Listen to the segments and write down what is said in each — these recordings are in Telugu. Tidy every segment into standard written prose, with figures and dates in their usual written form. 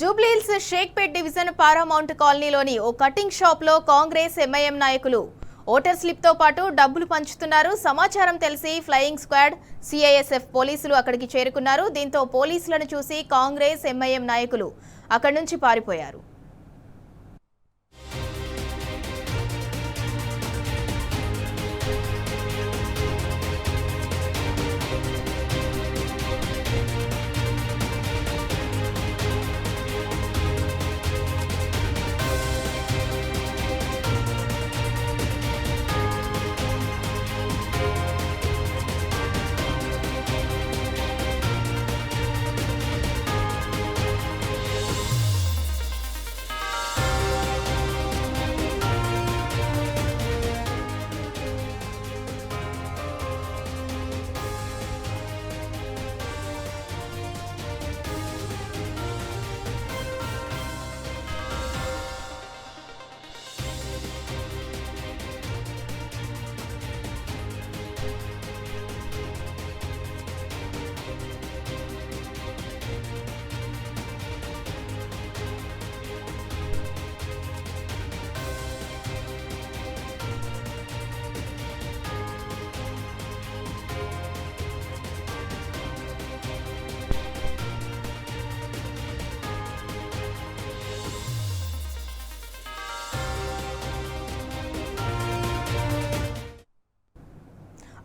జూబ్లీహిల్స్ షేక్పేట్ డివిజన్ పారామౌంట్ కాలనీలోని ఓ కటింగ్ షాప్ లో కాంగ్రెస్ ఎంఐఎం నాయకులు ఓటర్ స్లిప్ తో పాటు డబ్బులు పంచుతున్నారు. సమాచారం తెలిసి ఫ్లయింగ్ స్క్వాడ్ సిఐఎస్ఎఫ్ పోలీసులు అక్కడికి చేరుకున్నారు. దీంతో పోలీసులను చూసి కాంగ్రెస్ ఎంఐఎం నాయకులు అక్కడి నుంచి పారిపోయారు.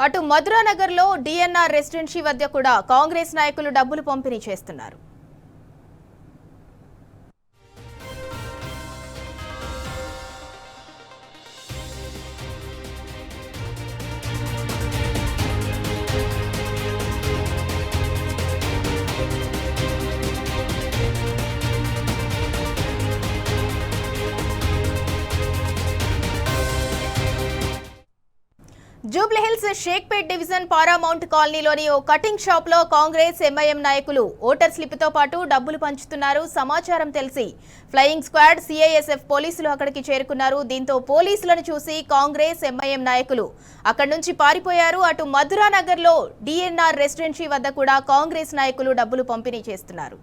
అటు మధురానగర్ లో డిఎన్ఆర్ రెసిడెన్సీ వద్ద కూడా కాంగ్రెస్ నాయకులు డబ్బులు పంపిణీ చేస్తున్నారు. జూబ్లీహిల్స్ షేక్పేట్ డివిజన్ పారామౌంట్ కాలనీలోని ఓ కటింగ్ షాప్ లో కాంగ్రెస్ ఎంఐఎం నాయకులు ఓటర్ స్లిప్ తో పాటు డబ్బులు పంచుతున్నారు. సమాచారం తెలిసి ఫ్లయింగ్ స్క్వాడ్ సిఐఎస్ఎఫ్ పోలీసులు అక్కడికి చేరుకున్నారు. దీంతో పోలీసులను చూసి కాంగ్రెస్ ఎంఐఎం నాయకులు అక్కడి నుంచి పారిపోయారు. అటు మధురానగర్ లో డిఎన్ఆర్ రెసిడెన్సీ వద్ద కూడా కాంగ్రెస్ నాయకులు డబ్బులు పంపిణీ చేస్తున్నారు.